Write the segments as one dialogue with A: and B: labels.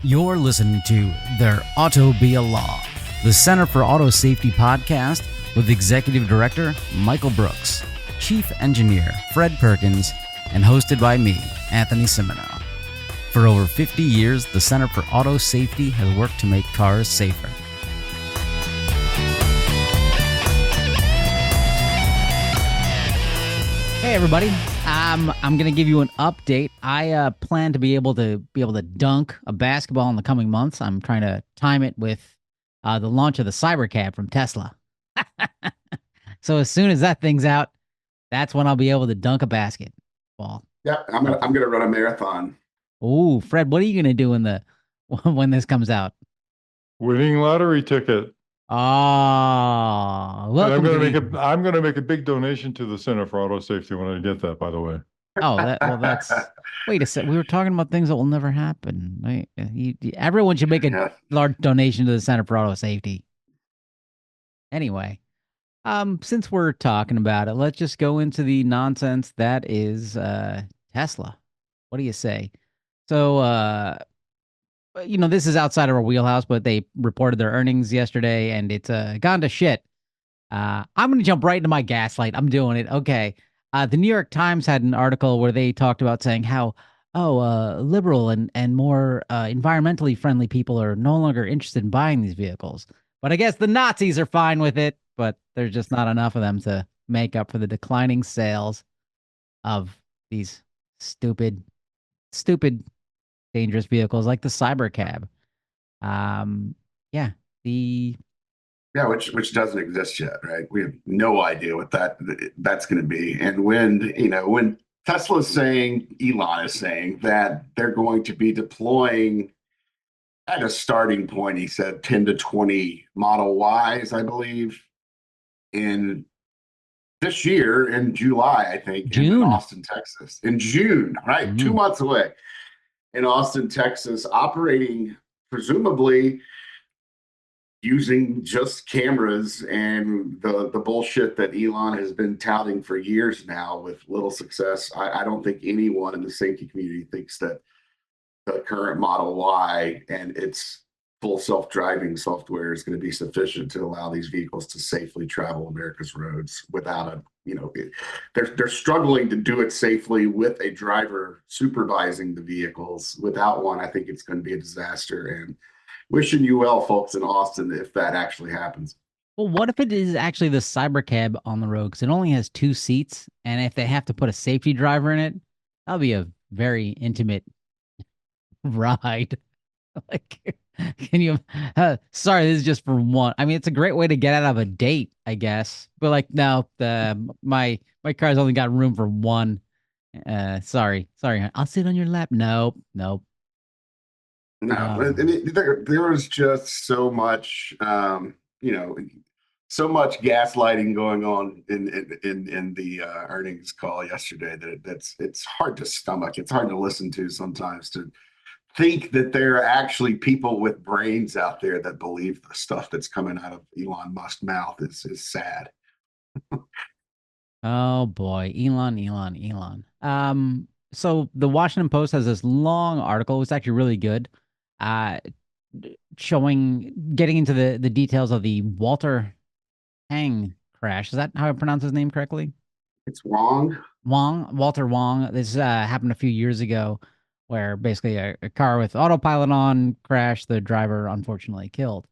A: You're listening to There Ought to Be a Law, the Center for Auto Safety podcast with Executive Director Michael Brooks, Chief Engineer Fred Perkins, and hosted by me, Anthony Simino. For over 50 years, the Center for Auto Safety has worked to make cars safer. Hey everybody, I'm gonna give you an update. I plan to be able to dunk a basketball in the coming months. I'm trying to time it with the launch of the Cybercab from Tesla. So as soon as that thing's out, that's when I'll be able to dunk a basketball.
B: Yeah, I'm gonna run a marathon.
A: Ooh, Fred, what are you gonna do when this comes out?
C: Winning lottery ticket.
A: Oh,
C: And I'm gonna make a big donation to the Center for Auto Safety when I get that, by the way.
A: That's wait a sec. We were talking about things that will never happen. Right? Everyone should make a large donation to the Center for Auto Safety. Anyway, since we're talking about it, let's just go into the nonsense that is Tesla. What do you say? So, this is outside of our wheelhouse, but they reported their earnings yesterday, and it's gone to shit. I'm going to jump right into my gaslight. I'm doing it. Okay. The New York Times had an article where they talked about saying how, liberal and more environmentally friendly people are no longer interested in buying these vehicles. But I guess the Nazis are fine with it, but there's just not enough of them to make up for the declining sales of these stupid, dangerous vehicles like the Cybercab.
B: Which doesn't exist yet, right? We have no idea what that's going to be. And when Tesla is saying, Elon is saying that they're going to be deploying at a starting point, he said 10 to 20 Model Ys, I believe, in this year in July, I think,
A: June.
B: In Austin, Texas. In June, right? 2 months away. In Austin, Texas, operating presumably using just cameras and the bullshit that Elon has been touting for years now with little success. I don't think anyone in the safety community thinks that the current Model Y and its full self-driving software is going to be sufficient to allow these vehicles to safely travel America's roads without they're struggling to do it safely with a driver supervising the vehicles. Without one, I think it's going to be a disaster, and wishing you well, folks in Austin, if that actually happens.
A: Well, what if it is actually the Cybercab on the road? Because it only has 2 seats, and if they have to put a safety driver in it, that'll be a very intimate ride. Can you? Sorry, this is just for one. I mean, it's a great way to get out of a date, I guess. But no, my car's only got room for one. Sorry, I'll sit on your lap. Nope.
B: No, there was just so much, so much gaslighting going on in the earnings call yesterday that it's hard to stomach. It's hard to listen to sometimes, to think that there are actually people with brains out there that believe the stuff that's coming out of Elon Musk's mouth is sad.
A: Oh boy, Elon. So the Washington Post has this long article. It's actually really good. Getting into the details of the Walter Hang crash. Is that how I pronounce his name correctly?
B: It's Walter
A: Wong. This happened a few years ago, where basically a car with autopilot on crashed, the driver unfortunately killed.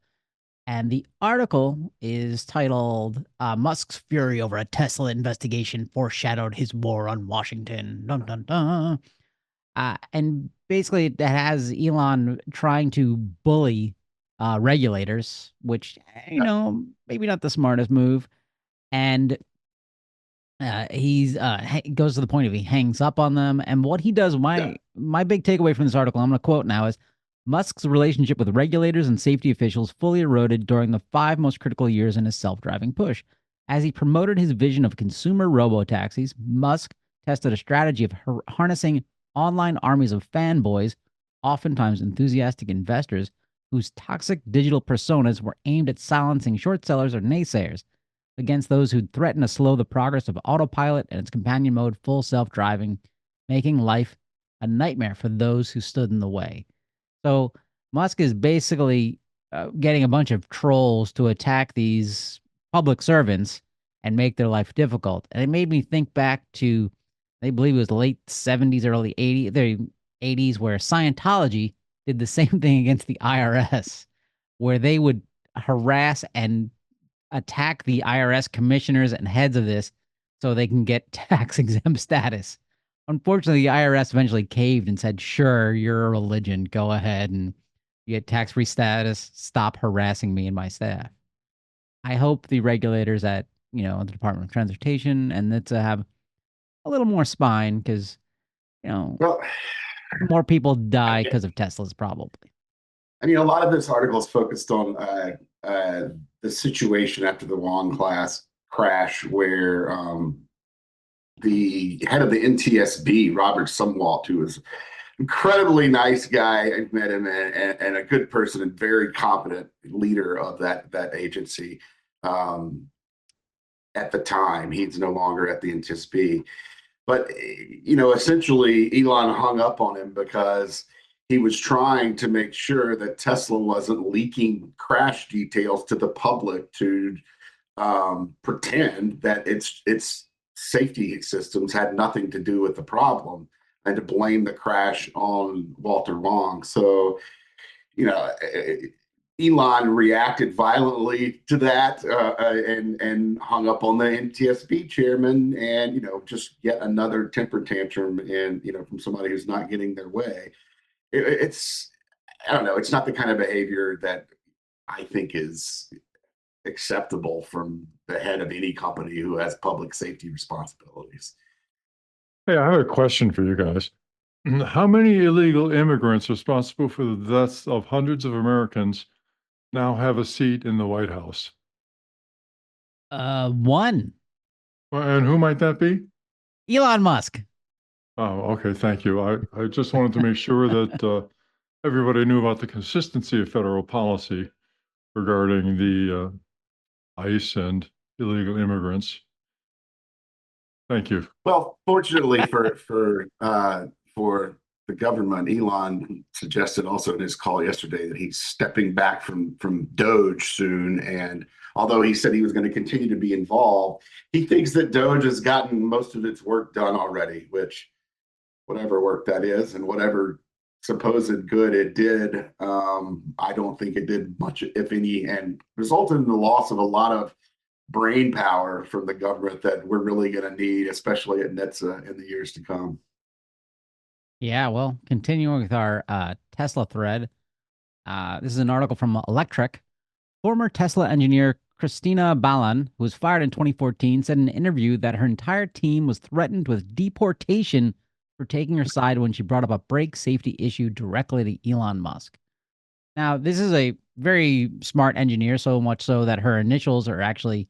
A: And the article is titled, Musk's fury over a Tesla investigation foreshadowed his war on Washington. Dun, dun, dun. And basically it has Elon trying to bully regulators, which, maybe not the smartest move. And he goes to the point of he hangs up on them. And what he does, my big takeaway from this article, I'm going to quote now, is Musk's relationship with regulators and safety officials fully eroded during the 5 most critical years in his self-driving push. As he promoted his vision of consumer robo-taxis, Musk tested a strategy of harnessing online armies of fanboys, oftentimes enthusiastic investors, whose toxic digital personas were aimed at silencing short sellers or naysayers against those who'd threaten to slow the progress of autopilot and its companion mode, full self-driving, making life a nightmare for those who stood in the way. So Musk is basically getting a bunch of trolls to attack these public servants and make their life difficult. And it made me think back to, I believe it was the late 70s, early 80s, where Scientology did the same thing against the IRS, where they would harass and attack the IRS commissioners and heads of this so they can get tax exempt status. Unfortunately, the IRS eventually caved and said, sure, you're a religion. Go ahead and you get tax free status. Stop harassing me and my staff. I hope the regulators at, the Department of Transportation and that to have a little more spine because,
B: well,
A: more people die because of Teslas, probably.
B: I mean, a lot of this article is focused on the situation after the Wong class crash, where the head of the NTSB, Robert Sumwalt, who was an incredibly nice guy, I've met him, and a good person and very competent leader of that agency. At the time, he's no longer at the NTSB. But, essentially, Elon hung up on him because he was trying to make sure that Tesla wasn't leaking crash details to the public to pretend that its safety systems had nothing to do with the problem and to blame the crash on Walter Wong. So, Elon reacted violently to that and hung up on the NTSB chairman, and just yet another temper tantrum, and from somebody who's not getting their way. It's I don't know. It's not the kind of behavior that I think is acceptable from the head of any company who has public safety responsibilities.
C: Hey, I have a question for you guys. How many illegal immigrants responsible for the deaths of hundreds of Americans now have a seat in the White House?
A: One.
C: And who might that be?
A: Elon Musk.
C: Oh, okay. Thank you. I just wanted to make sure that everybody knew about the consistency of federal policy regarding the ICE and illegal immigrants. Thank you.
B: Well, fortunately for the government, Elon suggested also in his call yesterday that he's stepping back from Doge soon. And although he said he was going to continue to be involved, he thinks that Doge has gotten most of its work done already, which whatever work that is and whatever supposed good it did, I don't think it did much, if any, and resulted in the loss of a lot of brain power from the government that we're really going to need, especially at NHTSA in the years to come.
A: Yeah, well, continuing with our Tesla thread, this is an article from Electric. Former Tesla engineer Christina Balan, who was fired in 2014, said in an interview that her entire team was threatened with deportation for taking her side when she brought up a brake safety issue directly to Elon Musk. Now, this is a very smart engineer, so much so that her initials are actually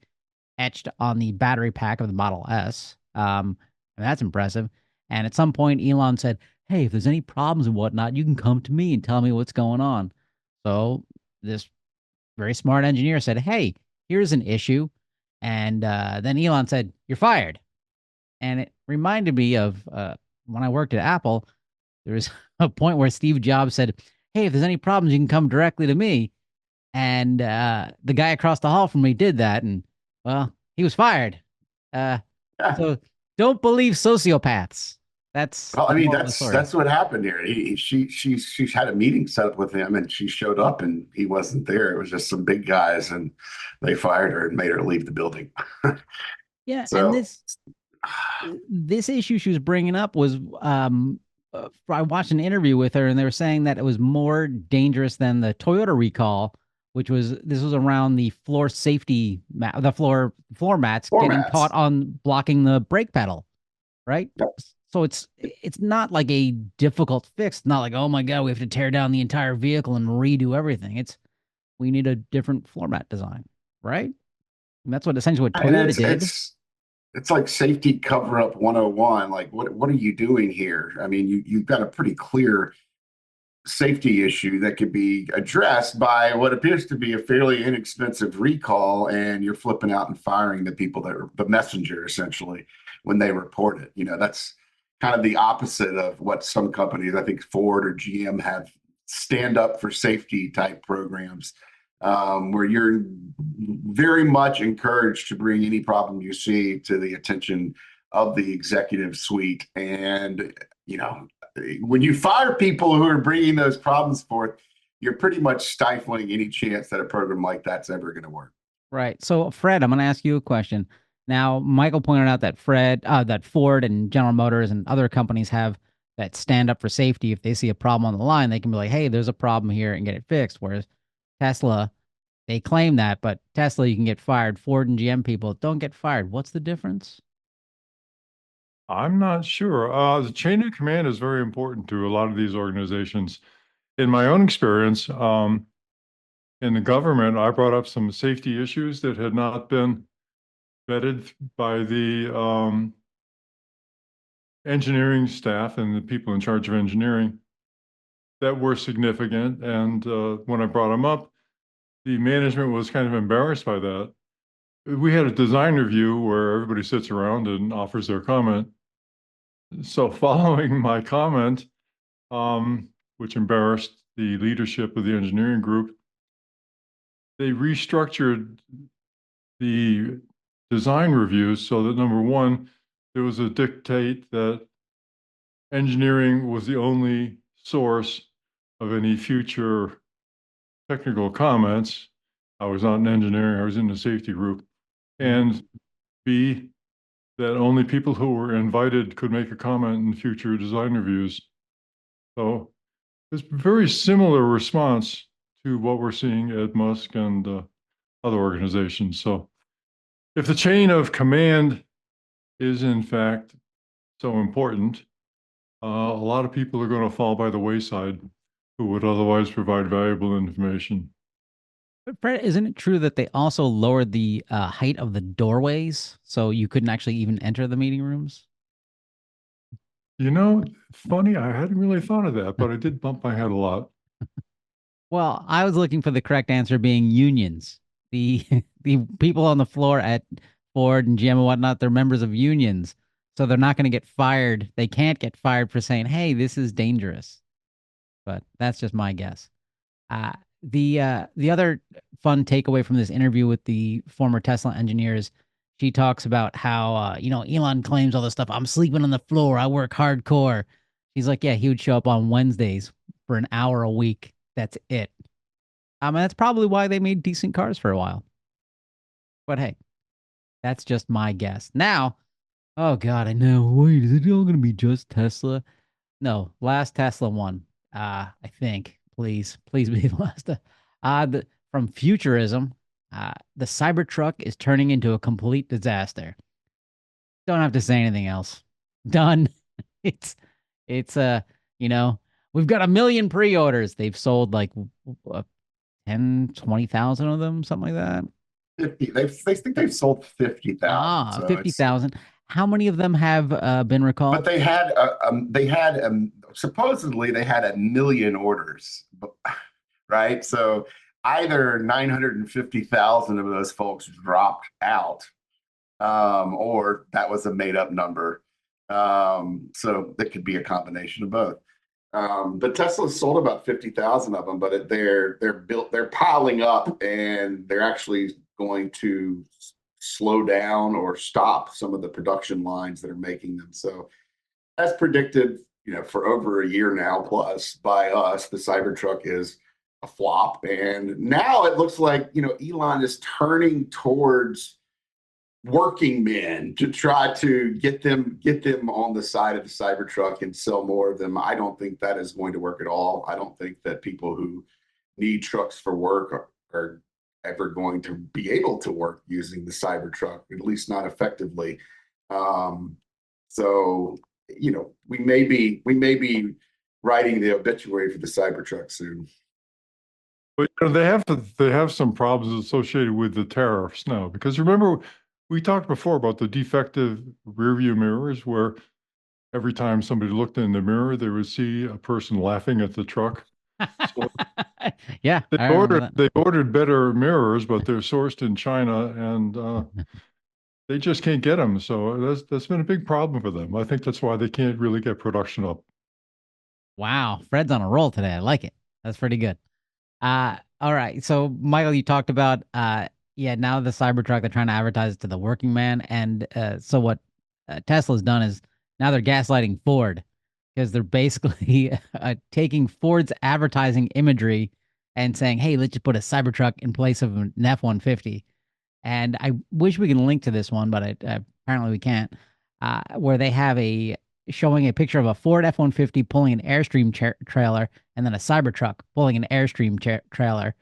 A: etched on the battery pack of the Model S. And that's impressive. And at some point, Elon said, hey, if there's any problems and whatnot, you can come to me and tell me what's going on. So this very smart engineer said, hey, here's an issue. And then Elon said, you're fired. And it reminded me of when I worked at Apple, there was a point where Steve Jobs said, hey, if there's any problems, you can come directly to me. And the guy across the hall from me did that. And well, he was fired. So don't believe sociopaths.
B: Well, I mean, that's what happened here. She had a meeting set up with him, and she showed up, and he wasn't there. It was just some big guys, and they fired her and made her leave the building.
A: Yeah, so, and this issue she was bringing up was I watched an interview with her, and they were saying that it was more dangerous than the Toyota recall, which was around the floor safety the floor mats getting caught on blocking the brake pedal, right?
B: Yep.
A: So it's not like a difficult fix. It's not like, oh my God, we have to tear down the entire vehicle and redo everything. We need a different floor mat design, right? And that's essentially what Toyota did.
B: It's like safety cover-up 101. Like, what are you doing here? I mean, you've got a pretty clear safety issue that could be addressed by what appears to be a fairly inexpensive recall, and you're flipping out and firing the people that are the messenger, essentially, when they report it. That's kind of the opposite of what some companies, I think Ford or GM, have stand up for safety type programs, where you're very much encouraged to bring any problem you see to the attention of the executive suite. And, when you fire people who are bringing those problems forth, you're pretty much stifling any chance that a program like that's ever going to work.
A: Right. So, Fred, I'm going to ask you a question. Now, Michael pointed out that that Ford and General Motors and other companies have that stand up for safety. If they see a problem on the line, they can be like, "Hey, there's a problem here," and get it fixed. Whereas Tesla, they claim that, but Tesla, you can get fired. Ford and GM people don't get fired. What's the difference?
C: I'm not sure. The chain of command is very important to a lot of these organizations. In my own experience, in the government, I brought up some safety issues that had not been vetted by the engineering staff and the people in charge of engineering that were significant. And when I brought them up, the management was kind of embarrassed by that. We had a design review where everybody sits around and offers their comment. So following my comment, which embarrassed the leadership of the engineering group, they restructured the design reviews so that, number one, there was a dictate that engineering was the only source of any future technical comments. I was not in engineering, I was in the safety group. And B, that only people who were invited could make a comment in future design reviews. So it's a very similar response to what we're seeing at Musk and other organizations. So if the chain of command is in fact so important, a lot of people are going to fall by the wayside who would otherwise provide valuable information.
A: But Fred, isn't it true that they also lowered the height of the doorways so you couldn't actually even enter the meeting rooms?
C: Funny, I hadn't really thought of that, but I did bump my head a lot.
A: Well, I was looking for the correct answer being unions. The the people on the floor at Ford and GM and whatnot, they're members of unions. So they're not going to get fired. They can't get fired for saying, "Hey, this is dangerous." But that's just my guess. Uh, the other fun takeaway from this interview with the former Tesla engineers, she talks about how Elon claims all this stuff. I'm sleeping on the floor. I work hardcore. He's like, yeah, he would show up on Wednesdays for an hour a week. That's it. That's probably why they made decent cars for a while. But hey, that's just my guess. Now, oh God, I know. Wait, is it all gonna be just Tesla? No, last Tesla one. I think. Please be the last. From futurism, the Cybertruck is turning into a complete disaster. Don't have to say anything else. Done. It's we've got 1 million pre-orders. They've sold like 10, 20,000 of them, something like that.
B: 50. They think they've sold 50,000. So
A: 50,000. How many of them have been recalled?
B: But supposedly they had 1 million orders, right? So either 950,000 of those folks dropped out, or that was a made up number. So that could be a combination of both. But Tesla sold about 50,000 of them, but they're piling up, and they're actually going to slow down or stop some of the production lines that are making them. So as predicted, for over a year now plus by us, the Cybertruck is a flop. And now it looks like, Elon is turning towards working men to try to get them on the side of the Cybertruck and sell more of them. I don't think that is going to work at all. I don't think that people who need trucks for work are ever going to be able to work using the Cybertruck, at least not effectively. So, we may be writing the obituary for the Cybertruck soon.
C: But they have some problems associated with the tariffs now, because remember, we talked before about the defective rearview mirrors, where every time somebody looked in the mirror, they would see a person laughing at the truck. So
A: yeah,
C: they ordered better mirrors, but they're sourced in China, and they just can't get them. So that's been a big problem for them. I think that's why they can't really get production up.
A: Wow, Fred's on a roll today. I like it. That's pretty good. All right. So, Michael, you talked about yeah, now the Cybertruck they're trying to advertise it to the working man, and so what Tesla's done is now they're gaslighting Ford because they're basically taking Ford's advertising imagery and saying, "Hey, let's just put a Cybertruck in place of an F-150." And I wish we can link to this one, but apparently we can't. Where they have a showing a picture of a Ford F-150 pulling an Airstream trailer, and then a Cybertruck pulling an Airstream trailer.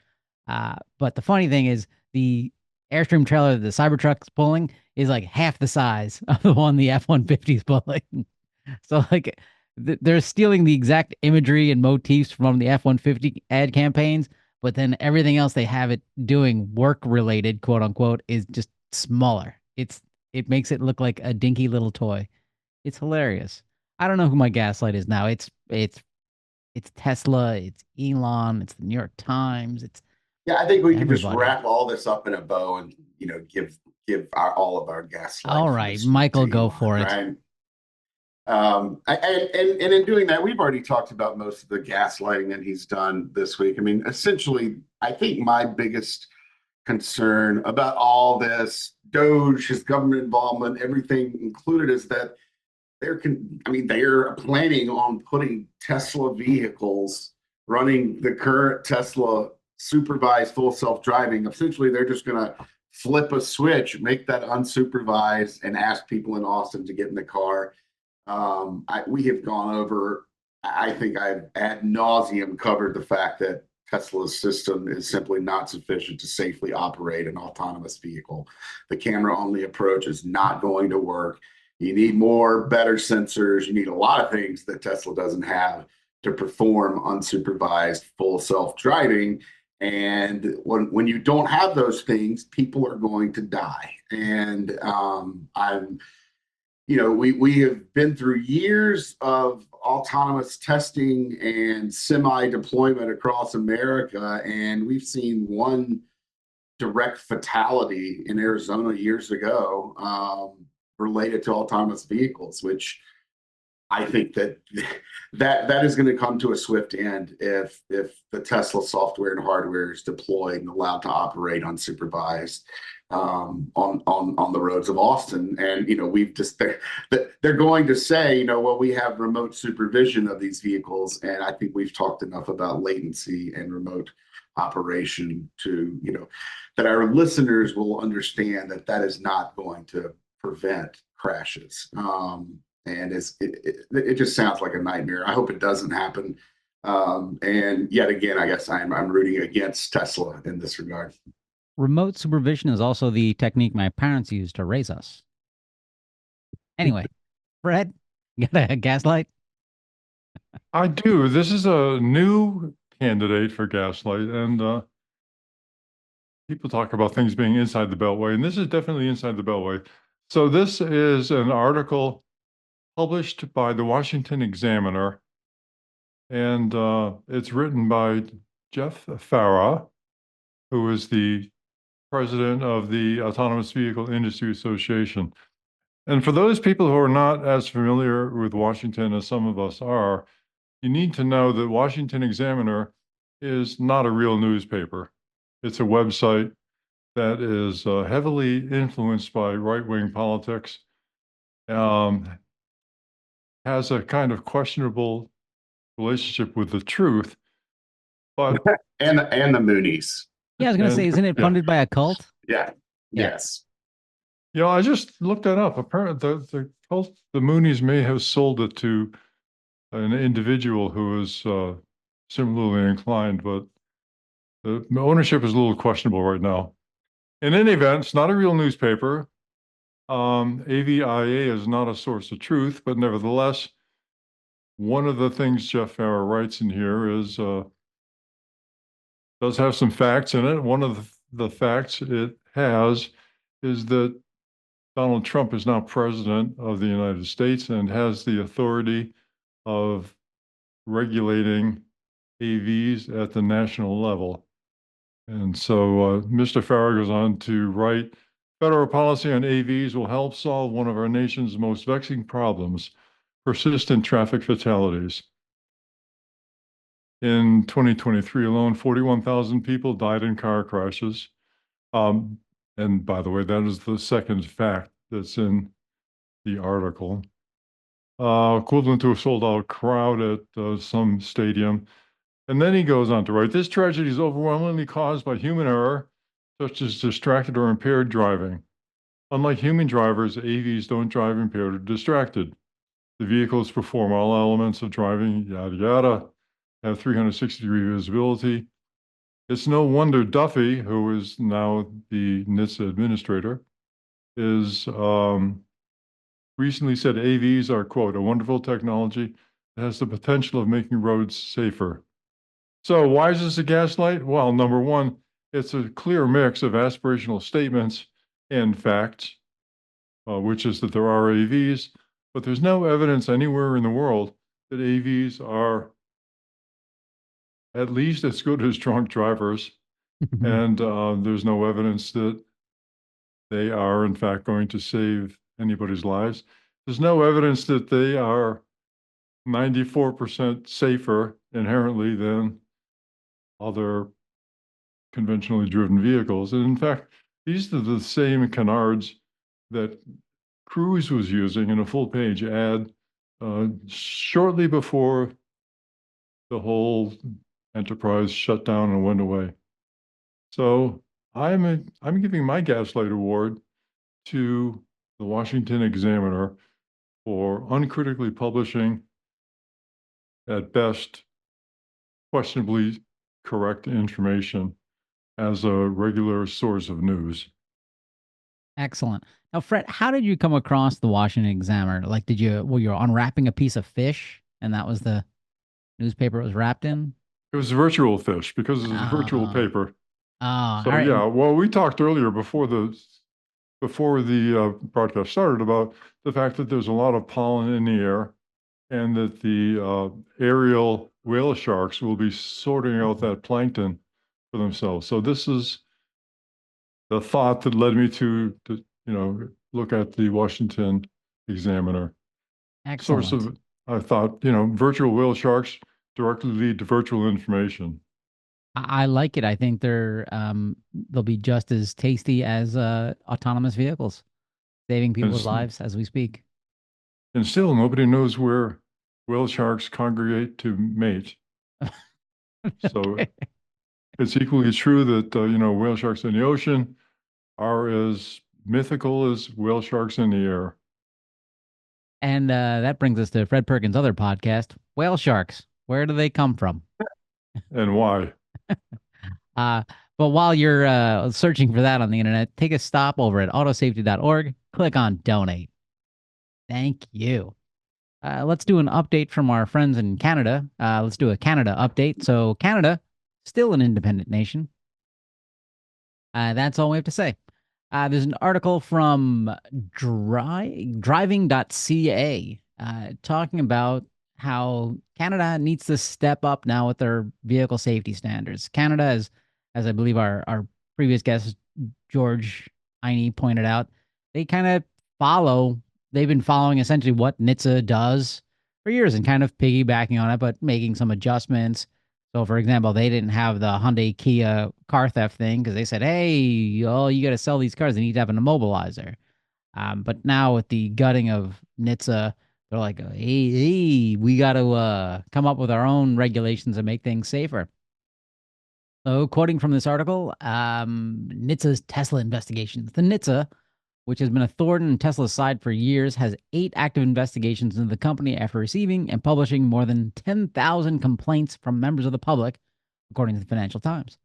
A: But the funny thing is, the Airstream trailer that the Cybertruck's pulling is like half the size of the one the F-150 is pulling. So like they're stealing the exact imagery and motifs from the F-150 ad campaigns, but then everything else they have it doing work related, quote unquote, is just smaller. It makes it look like a dinky little toy. It's hilarious. I don't know who my gaslight is now. It's Tesla, it's Elon, it's the New York Times, it's
B: Yeah, I think we can just
A: everybody.
B: wrap all this up in a bow and give all of our gaslight.
A: All
B: for
A: right,
B: this week
A: Michael,
B: to
A: go
B: Elon,
A: for it.
B: right? And in doing that, we've already talked about most of the gaslighting that he's done this week. I mean, essentially, I think my biggest concern about all this Doge, his government involvement, everything included, is that they're planning on putting Tesla vehicles running the current Tesla supervised full self-driving. Essentially, they're just going to flip a switch, make that unsupervised, and ask people in Austin to get in the car. We have gone over, I think I've ad nauseum covered the fact that Tesla's system is simply not sufficient to safely operate an autonomous vehicle. The camera only approach is not going to work. You need more, better sensors. You need a lot of things that Tesla doesn't have to perform unsupervised full self-driving. And when you don't have those things, people are going to die. And we have been through years of autonomous testing and semi-deployment across America, and we've seen one direct fatality in Arizona years ago, related to autonomous vehicles, which I think that is going to come to a swift end if the Tesla software and hardware is deployed and allowed to operate unsupervised on the roads of Austin. And they're going to say, well, we have remote supervision of these vehicles, and I think we've talked enough about latency and remote operation to that our listeners will understand that is not going to prevent crashes. And it just sounds like a nightmare. I hope it doesn't happen. And yet again, I guess I'm rooting against Tesla in this regard.
A: Remote supervision is also the technique my parents used to raise us. Anyway, Fred, you got a gaslight?
C: I do. This is a new candidate for gaslight, and people talk about things being inside the Beltway, and this is definitely inside the Beltway. So this is an article published by the Washington Examiner, and it's written by Jeff Farah, who is the president of the Autonomous Vehicle Industry Association. And for those people who are not as familiar with Washington as some of us are, you need to know that Washington Examiner is not a real newspaper. It's a website that is heavily influenced by right-wing politics, has a kind of questionable relationship with the truth, but
B: and the Moonies.
A: Yeah, I was going to say, isn't it funded by a cult?
B: Yeah. Yes.
C: I just looked that up. Apparently, the cult, the Moonies may have sold it to an individual who is similarly inclined, but the ownership is a little questionable right now. In any event, it's not a real newspaper. AVIA is not a source of truth, but nevertheless, one of the things Jeff Farah writes in here is does have some facts in it. One of the facts it has is that Donald Trump is now president of the United States and has the authority of regulating AVs at the national level. And so Mr. Farah goes on to write, federal policy on AVs will help solve one of our nation's most vexing problems, persistent traffic fatalities. In 2023 alone, 41,000 people died in car crashes. Um, and by the way, that is the second fact that's in the article. Equivalent to a sold-out crowd at some stadium. And then he goes on to write, this tragedy is overwhelmingly caused by human error, such as distracted or impaired driving. Unlike human drivers, AVs don't drive impaired or distracted. The vehicles perform all elements of driving, yada, yada, have 360-degree visibility. It's no wonder Duffy, who is now the NHTSA administrator, is recently said AVs are, quote, a wonderful technology that has the potential of making roads safer. So why is this a gaslight? Well, number one, it's a clear mix of aspirational statements and facts, which is that there are AVs, but there's no evidence anywhere in the world that AVs are at least as good as drunk drivers. And there's no evidence that they are, in fact, going to save anybody's lives. There's no evidence that they are 94% safer inherently than other conventionally driven vehicles. And in fact, these are the same canards that Cruise was using in a full page ad shortly before the whole enterprise shut down and went away. So I'm giving my Gaslight Award to the Washington Examiner for uncritically publishing, at best, questionably correct information as a regular source of news.
A: Excellent. Now, Fred, how did you come across the Washington Examiner? Like, were you unwrapping a piece of fish and that was the newspaper it was wrapped in?
C: It was virtual fish because it was a virtual
A: Oh,
C: paper.
A: oh, all
C: So
A: right.
C: yeah, well, we talked earlier before the broadcast started about the fact that there's a lot of pollen in the air, and that the aerial whale sharks will be sorting out that plankton for themselves. So this is the thought that led me to look at the Washington Examiner. Source
A: Excellent.
C: of, I thought, virtual whale sharks directly lead to virtual information.
A: I like it. I think they'll be just as tasty as autonomous vehicles, saving
C: And,
A: people's lives as we speak.
C: and still, nobody knows where whale sharks congregate to mate. So
A: Okay.
C: it's equally true that, whale sharks in the ocean are as mythical as whale sharks in the air.
A: And that brings us to Fred Perkins' other podcast, Whale Sharks. Where do they come from?
C: And why?
A: Uh, but while you're searching for that on the internet, take a stop over at autosafety.org, click on donate. Thank you. Let's do an update from our friends in Canada. Let's do a Canada update. So, Canada, still an independent nation. That's all we have to say. There's an article from driving.ca talking about how Canada needs to step up now with their vehicle safety standards. Canada, as I believe our previous guest, George Iney, pointed out, they kind of they've been following essentially what NHTSA does for years and kind of piggybacking on it, but making some adjustments. So, for example, they didn't have the Hyundai Kia car theft thing because they said, hey, oh, you got to sell these cars. They need to have an immobilizer. But now with the gutting of NHTSA, they're like, hey, we got to come up with our own regulations and make things safer. So, quoting from this article, NHTSA's Tesla investigations. The NHTSA, which has been a thorn in Tesla's side for years, has 8 active investigations into the company after receiving and publishing more than 10,000 complaints from members of the public, according to the Financial Times.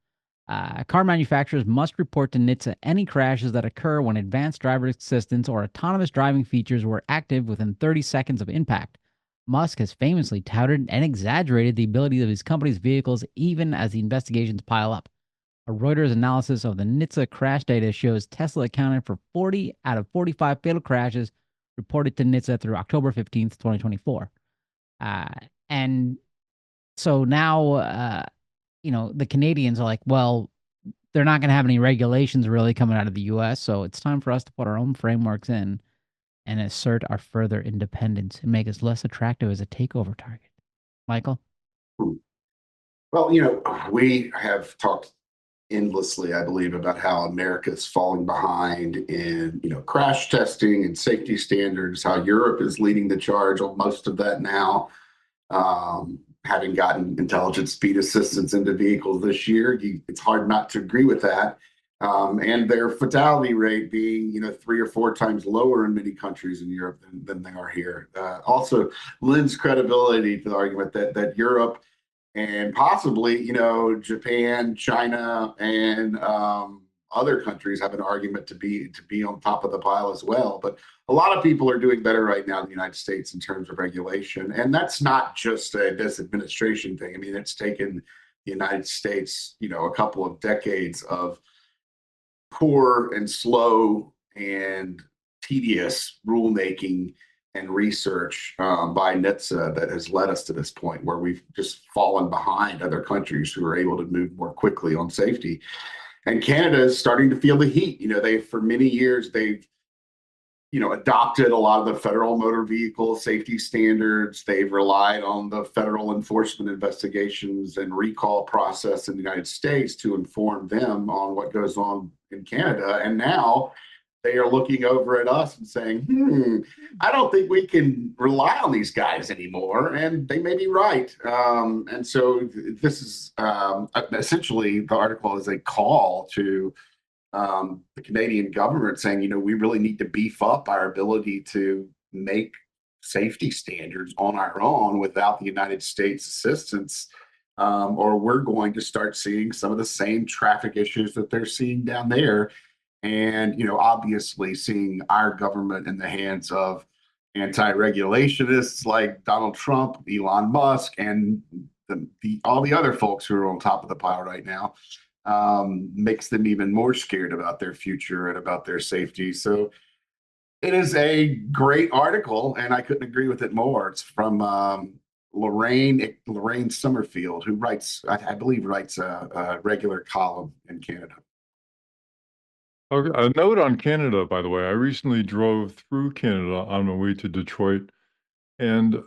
A: Car manufacturers must report to NHTSA any crashes that occur when advanced driver assistance or autonomous driving features were active within 30 seconds of impact. Musk has famously touted and exaggerated the ability of his company's vehicles even as the investigations pile up. A Reuters analysis of the NHTSA crash data shows Tesla accounted for 40 out of 45 fatal crashes reported to NHTSA through October 15th, 2024. And so now, the Canadians are like, well, they're not going to have any regulations really coming out of the US. So it's time for us to put our own frameworks in and assert our further independence and make us less attractive as a takeover target. Michael?
B: Well, we have talked endlessly, I believe, about how America is falling behind in, crash testing and safety standards, how Europe is leading the charge on most of that now. Having gotten intelligent speed assistance into vehicles this year, it's hard not to agree with that. And their fatality rate being, 3 or 4 times lower in many countries in Europe than they are here. Also lends credibility to the argument that Europe and possibly, Japan, China, and other countries have an argument to be on top of the pile as well. But a lot of people are doing better right now in the United States in terms of regulation, and that's not just this administration thing. I mean, it's taken the United States, a couple of decades of poor and slow and tedious rulemaking and research by NHTSA that has led us to this point where we've just fallen behind other countries who are able to move more quickly on safety. And Canada is starting to feel the heat. For many years, they've adopted a lot of the federal motor vehicle safety standards. They've relied on the federal enforcement investigations and recall process in the United States to inform them on what goes on in Canada. And now they are looking over at us and saying, I don't think we can rely on these guys anymore. And they may be right. And so this is essentially the article is a call to the Canadian government saying, we really need to beef up our ability to make safety standards on our own without the United States assistance, or we're going to start seeing some of the same traffic issues that they're seeing down there. And, obviously seeing our government in the hands of anti-regulationists like Donald Trump, Elon Musk, and all the other folks who are on top of the pile right now makes them even more scared about their future and about their safety. So it is a great article, and I couldn't agree with it more. It's from Lorraine Summerfield, who I believe writes a regular column in Canada.
C: Okay, a note on Canada, by the way. I recently drove through Canada on my way to Detroit, and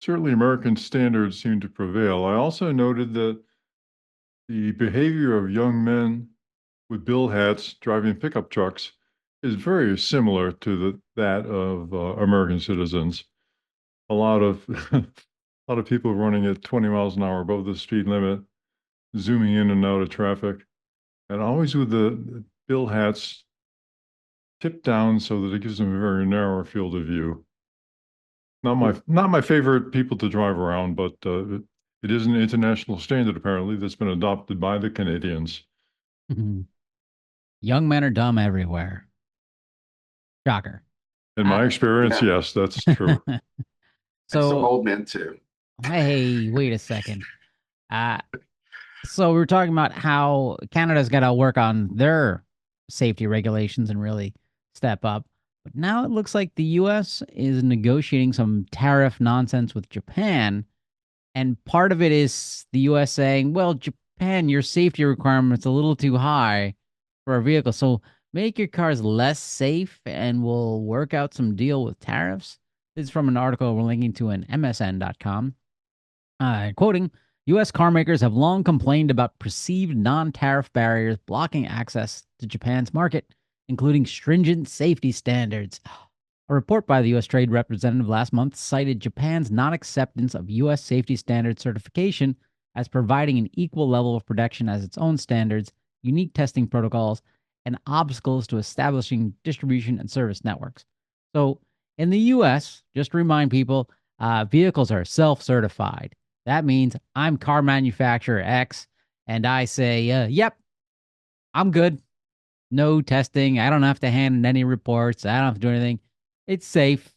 C: certainly American standards seem to prevail. I also noted that the behavior of young men with bill hats driving pickup trucks is very similar to that of American citizens. A lot of a lot of people running at 20 miles an hour above the speed limit, zooming in and out of traffic, and always with the bill hats tipped down so that it gives them a very narrow field of view. Not my favorite people to drive around, but it is an international standard apparently that's been adopted by the Canadians.
A: Young men are dumb everywhere. Shocker.
C: In my experience, yes, that's true.
B: So some old men too.
A: Hey, wait a second. So we were talking about how Canada's got to work on their safety regulations and really step up. But now it looks like the U.S. is negotiating some tariff nonsense with Japan. And part of it is the U.S. saying, well, Japan, your safety requirements a little too high for our vehicle. So make your cars less safe and we'll work out some deal with tariffs. This is from an article we're linking to in MSN.com. Quoting, U.S. car makers have long complained about perceived non-tariff barriers blocking access to Japan's market, including stringent safety standards. A report by the U.S. Trade Representative last month cited Japan's non-acceptance of U.S. safety standard certification as providing an equal level of protection as its own standards, unique testing protocols, and obstacles to establishing distribution and service networks. So in the U.S., just to remind people, vehicles are self-certified. That means I'm car manufacturer X, and I say, yep, I'm good. No testing. I don't have to hand in any reports. I don't have to do anything. It's safe.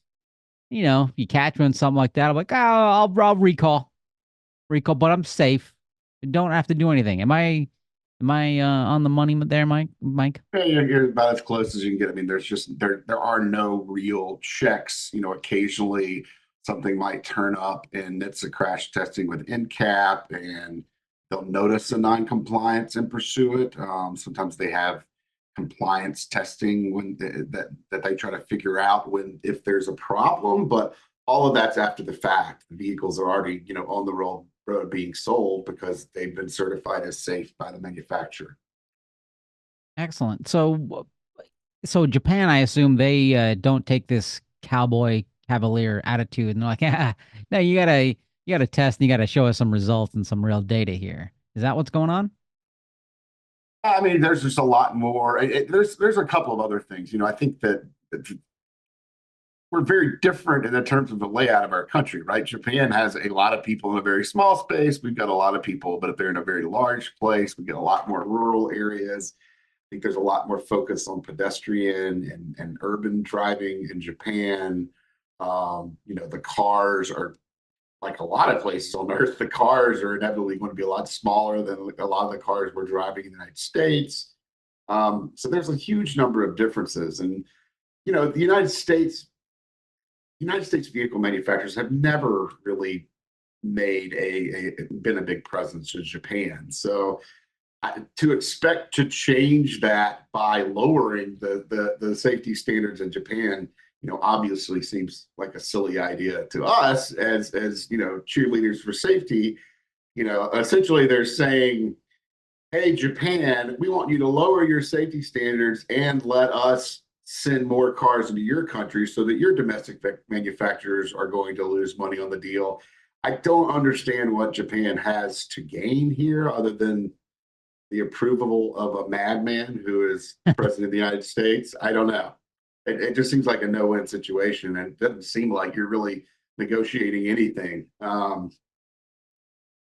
A: If you catch me on something like that, I'm like, I'll recall, but I'm safe. I don't have to do anything. Am I on the money there, Mike?
B: Yeah, you're about as close as you can get. I mean, there are no real checks. Occasionally something might turn up and it's a crash testing with NCAP and they'll notice a non-compliance and pursue it. Sometimes they have compliance testing when that they try to figure out if there's a problem, but all of that's after the fact. The vehicles are already on the road road being sold because they've been certified as safe by the manufacturer.
A: Excellent. So Japan, I assume they don't take this cowboy cavalier attitude and they're like, yeah, no, you gotta test and you gotta show us some results and some real data here. Is that what's going on?
B: I mean, there's just a lot more. There's a couple of other things. I think that we're very different in the terms of the layout of our country, right? Japan has a lot of people in a very small space. We've got a lot of people, but if they're in a very large place, we get a lot more rural areas. I think there's a lot more focus on pedestrian and urban driving in Japan. The cars are like a lot of places on earth. The cars are inevitably going to be a lot smaller than a lot of the cars we're driving in the United States. So there's a huge number of differences. And, the United States vehicle manufacturers have never really been a big presence in Japan. So to expect to change that by lowering the safety standards in Japan, obviously seems like a silly idea to us as cheerleaders for safety. Essentially they're saying, hey, Japan, we want you to lower your safety standards and let us send more cars into your country so that your domestic manufacturers are going to lose money on the deal. I don't understand what Japan has to gain here other than the approval of a madman who is president of the United States. I don't know. It just seems like a no-win situation, and it doesn't seem like you're really negotiating anything. I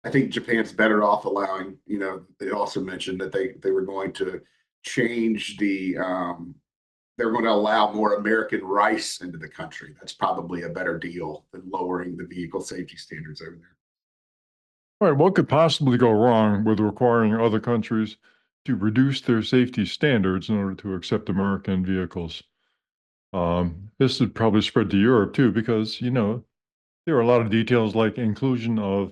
B: think Japan's better off allowing, they also mentioned that they were going to change they're going to allow more American rice into the country. That's probably a better deal than lowering the vehicle safety standards over there.
C: All right, what could possibly go wrong with requiring other countries to reduce their safety standards in order to accept American vehicles? This would probably spread to Europe too, because, there are a lot of details like inclusion of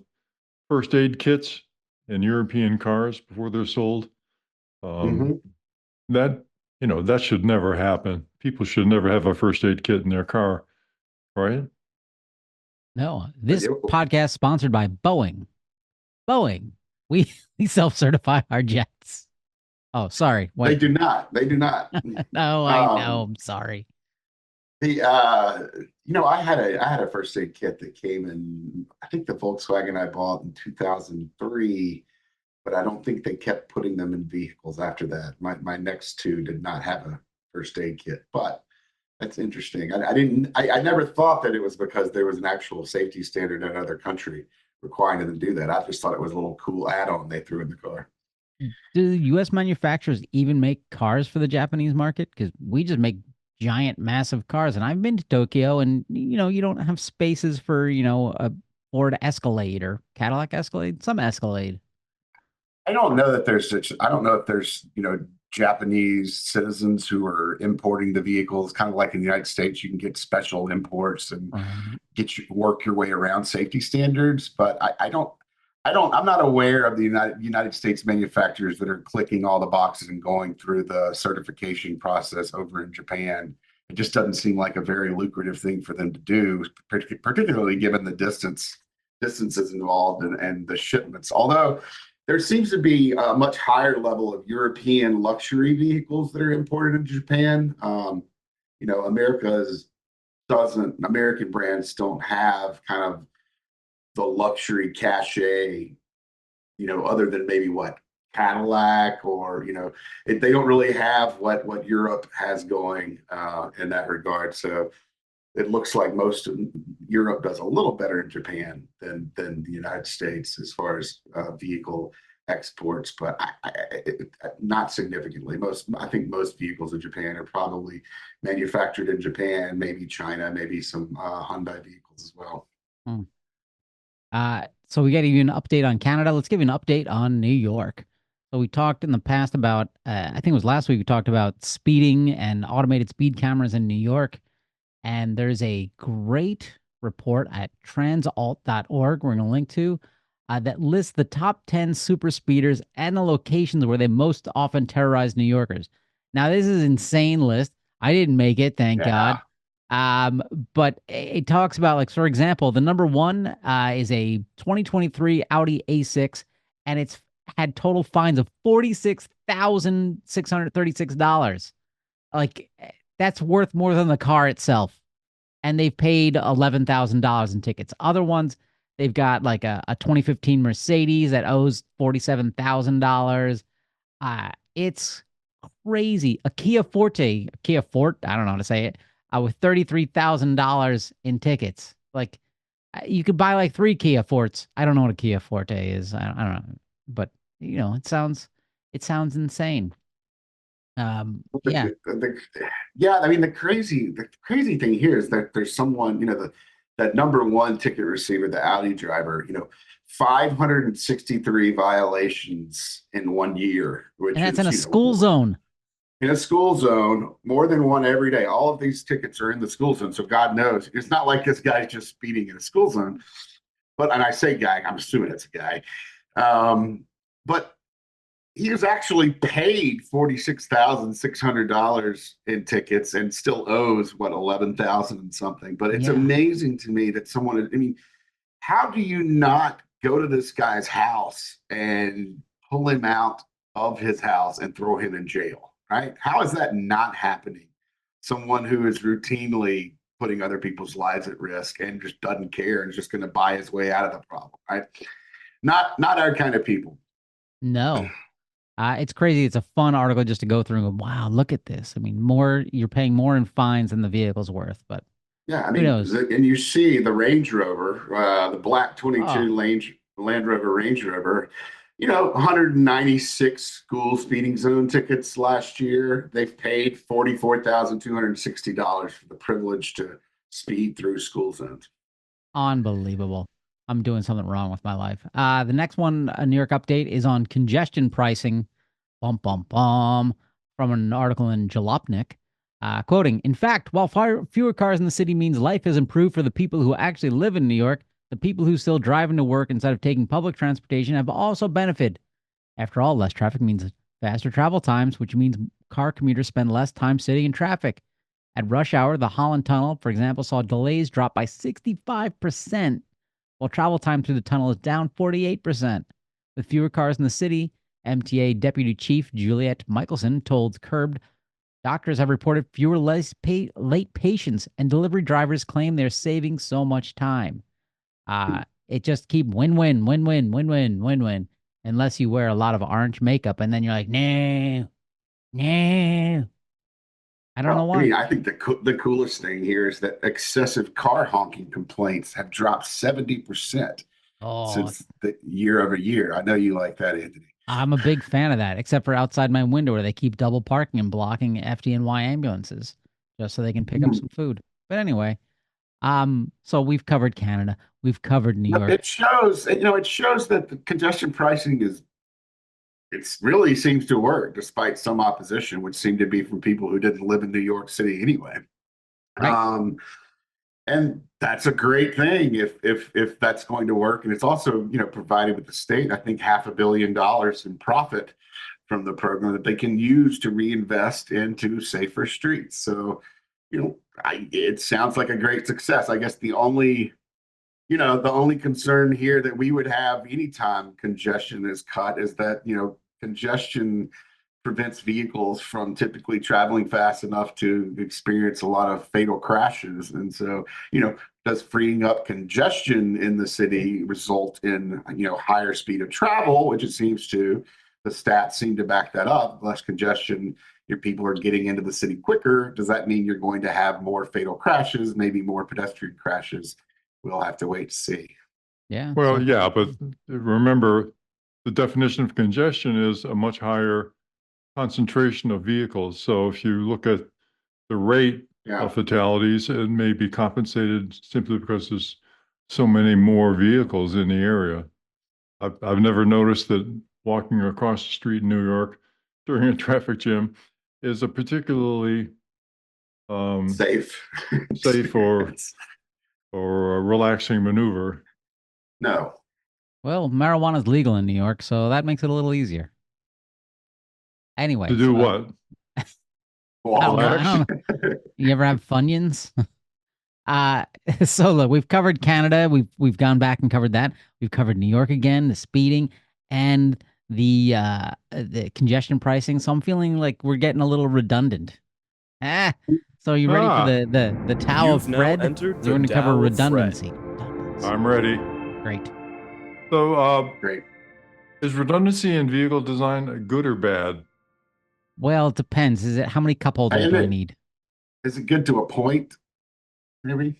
C: first aid kits in European cars before they're sold. That, that should never happen. People should never have a first aid kit in their car, right?
A: No, this podcast sponsored by Boeing. Boeing, we self-certify our jets. Oh, sorry.
B: What? They do not.
A: No, I know. I'm sorry.
B: I had a first aid kit that came in, I think the Volkswagen I bought in 2003, but I don't think they kept putting them in vehicles after that. My next two did not have a first aid kit, but that's interesting. I never thought that it was because there was an actual safety standard in another country requiring them to do that. I just thought it was a little cool add-on they threw in the car.
A: Do U.S. manufacturers even make cars for the Japanese market? Because we just make giant, massive cars. And I've been to Tokyo, and you don't have spaces for a Ford Escalade or Cadillac Escalade, some Escalade.
B: I don't know that there's such. I don't know if there's Japanese citizens who are importing the vehicles, kind of like in the United States, you can get special imports and work your way around safety standards. But I'm not aware of the United States manufacturers that are clicking all the boxes and going through the certification process over in Japan. It just doesn't seem like a very lucrative thing for them to do, particularly given the distances involved and the shipments. Although there seems to be a much higher level of European luxury vehicles that are imported into Japan. American brands don't have kind of the luxury cachet, other than maybe what Cadillac or, they don't really have what Europe has going in that regard. So it looks like most of Europe does a little better in Japan than the United States as far as vehicle exports, but not significantly. I think most vehicles in Japan are probably manufactured in Japan, maybe China, maybe some Hyundai vehicles as well.
A: So we got to give you an update on Canada. Let's give you an update on New York. So we talked in the past about, I think it was last week, we talked about speeding and automated speed cameras in New York. And there's a great report at transalt.org we're going to link to that lists the top 10 super speeders and the locations where they most often terrorize New Yorkers. Now, this is an insane list. I didn't make it, thank God. But it talks about, like, for example, the number one is a 2023 Audi A6, and it's had total fines of $46,636. Like, that's worth more than the car itself. And they've paid $11,000 in tickets. Other ones, they've got like a 2015 Mercedes that owes $47,000. It's crazy. A Kia Forte, I don't know how to say it, with $33,000 in tickets. Like, you could buy like three Kia Fortes. I don't know what a Kia Forte is. I don't know, but it sounds insane. Yeah,
B: Yeah, I mean the crazy thing here is that there's someone, that number one ticket receiver, the Audi driver, 563 violations in 1 year, which
A: and that's in
B: is,
A: a school zone.
B: in a school zone, more than one every day. All of these tickets are in the school zone, so God knows it's not like this guy's just speeding in a school zone. But and I say guy, I'm assuming it's a guy. But he was actually paid $46,600 in tickets and still owes what 11,000 and something. But it's
A: Yeah.
B: amazing to me that someone. I mean, how do you not go to this guy's house and pull him out of his house and throw him in jail? Right? How is that not happening? Someone who is routinely putting other people's lives at risk and just doesn't care and is just going to buy his way out of the problem. Right? Not our kind of people.
A: No. It's crazy. It's a fun article just to go through and go, wow, look at this. I mean, you're paying more in fines than the vehicle's worth, but
B: Yeah, I
A: who
B: mean,
A: knows?
B: and you see the Range Rover, the black
A: Oh,
B: 22 Land Rover Range Rover, 196 school speeding zone tickets last year. They've paid $44,260 for the privilege to speed through school zones.
A: unbelievable. I'm doing something wrong with my life. The next one, a New York update, is on congestion pricing. Bum, bum, bum. From an article in Jalopnik. Quoting, in fact, while fewer cars in the city means life has improved for the people who actually live in New York, the people who still drive into work instead of taking public transportation have also benefited. After all, less traffic means faster travel times, which means car commuters spend less time sitting in traffic. At rush hour, the Holland Tunnel, for example, saw delays drop by 65%, while travel time through the tunnel is down 48%. With fewer cars in the city, MTA Deputy Chief Juliet Michelson told Curbed doctors have reported fewer late patients, and delivery drivers claim they're saving so much time. It just keep win-win, win-win, win-win, win-win, unless you wear a lot of orange makeup, and then you're like, no, no. I don't know
B: Well, I
A: why.
B: mean, I think the coolest thing here is that excessive car honking complaints have dropped 70%
A: Oh,
B: since the year over year. I know you like that, Anthony.
A: I'm a big fan of that, except for outside my window where they keep double parking and blocking FDNY ambulances just so they can pick up some food. But anyway, so we've covered Canada, we've covered New York.
B: It shows that the congestion pricing it's really seems to work despite some opposition, which seemed to be from people who didn't live in New York City anyway.
A: Right.
B: Um, and that's a great thing if that's going to work. And it's also, provided with the state, I think $500 million in profit from the program that they can use to reinvest into safer streets. So, it sounds like a great success. I guess the only concern here that we would have anytime congestion is cut is that, congestion prevents vehicles from typically traveling fast enough to experience a lot of fatal crashes. And so, does freeing up congestion in the city result in, higher speed of travel, which it seems to? The stats seem to back that up. Less congestion, your people are getting into the city quicker. Does that mean you're going to have more fatal crashes, maybe more pedestrian crashes? We'll have to wait to see.
A: Yeah.
C: Well,
A: So
C: yeah, but remember, the definition of congestion is a much higher concentration of vehicles. So if you look at the rate
B: Yeah.
C: of fatalities, it may be compensated simply because there's so many more vehicles in the area. I've never noticed that walking across the street in New York during a traffic jam is a particularly
B: Safe.
C: safe or a relaxing maneuver.
B: No.
A: well, marijuana is legal in New York, so that makes it a little easier. Anyway,
C: To do
A: so
C: what?
A: I don't know.
B: Well,
A: I don't know. You ever have Funyuns? Uh, so look, we've covered Canada. We've gone back and covered that. We've covered New York again, the speeding, and the congestion pricing. So I'm feeling like we're getting a little redundant. Ah, so are you ready for
C: Ah,
A: the Tao of
D: You've now
A: Fred?
D: entered
A: We're
D: the
A: going to cover
D: Tao of Fred.
A: redundancy. Redundancy.
C: I'm ready.
A: Great.
C: So,
B: Great.
C: is redundancy in vehicle design good or bad?
A: Well, it depends. Is it how many cup holders
B: And
A: do I need?
B: is it good to a point? Maybe.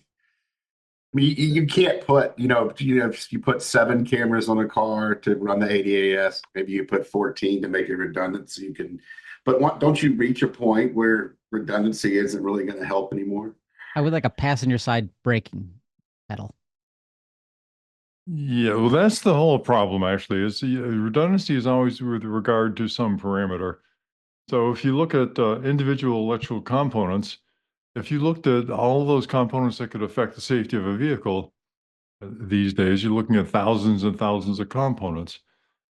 B: I mean, you can't put, if you put 7 cameras on a car to run the ADAS, maybe you put 14 to make it redundant so you can, but don't you reach a point where redundancy isn't really going to help anymore?
A: I would like a passenger side braking pedal.
C: Yeah, well, that's the whole problem, actually, is redundancy is always with regard to some parameter. So if you look at individual electrical components, if you looked at all of those components that could affect the safety of a vehicle these days, you're looking at thousands and thousands of components.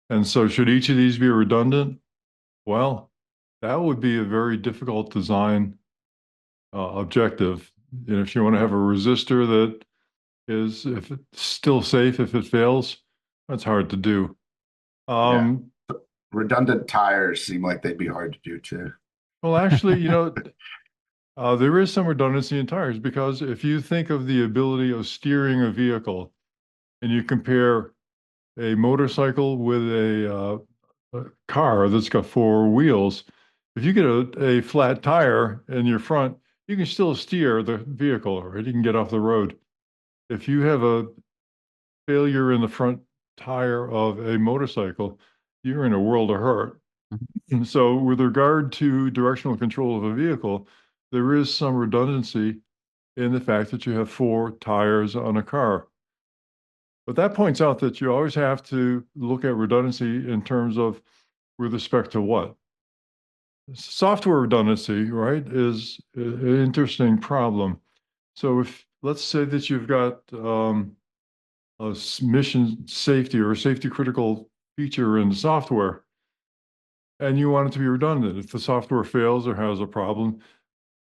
C: And so should each of these be redundant? Well, that would be a very difficult design objective. If you want to have a resistor that is, if it's still safe, if it fails, that's hard to do.
B: Yeah. Redundant tires seem like they'd be hard to do too.
C: Well, actually, there is some redundancy in tires because if you think of the ability of steering a vehicle and you compare a motorcycle with a car that's got 4 wheels, if you get a flat tire in your front, you can still steer the vehicle, right? You can get off the road. If you have a failure in the front tire of a motorcycle, you're in a world of hurt. And so, with regard to directional control of a vehicle, there is some redundancy in the fact that you have 4 tires on a car. But that points out that you always have to look at redundancy in terms of with respect to what? Software redundancy, right, is an interesting problem. So if let's say that you've got a mission safety or a safety critical feature in the software, and you want it to be redundant. If the software fails or has a problem,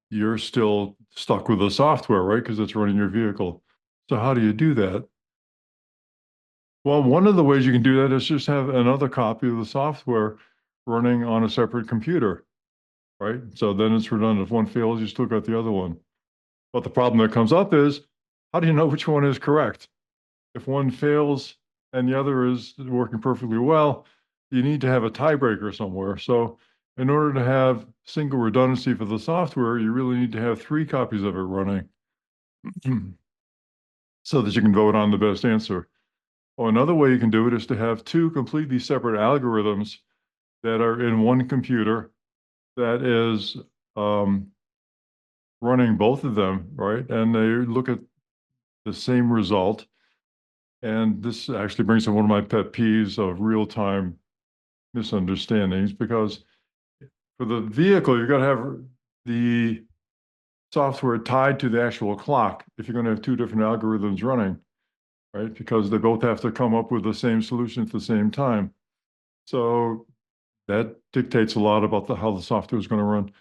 C: you're still stuck with the software, right? Because it's running your vehicle. So how do you do that? Well, one of the ways you can do that is just have another copy of the software running on a separate computer, right? So then it's redundant. If one fails, you still got the other one. But the problem that comes up is, how do you know which one is correct? If one fails and the other is working perfectly well, you need to have a tiebreaker somewhere. So in order to have single redundancy for the software, you really need to have 3 copies of it running so that you can vote on the best answer. Well, another way you can do it is to have 2 completely separate algorithms that are in one computer that is running both of them, right? And they look at the same result. And this actually brings up one of my pet peeves of real-time misunderstandings, because for the vehicle, you've got to have the software tied to the actual clock if you're going to have 2 different algorithms running, right? Because they both have to come up with the same solution at the same time. So that dictates a lot about how the software is going to run.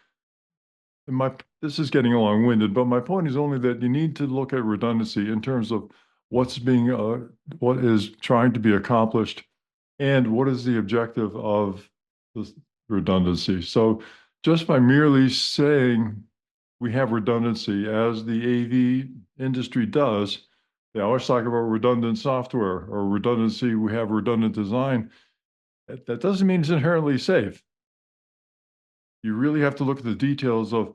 C: And this is getting long-winded, but my point is only that you need to look at redundancy in terms of what is trying to be accomplished and what is the objective of the redundancy. So just by merely saying we have redundancy, as the AV industry does, they always talk about redundant software or redundancy, we have redundant design. That doesn't mean it's inherently safe. You really have to look at the details of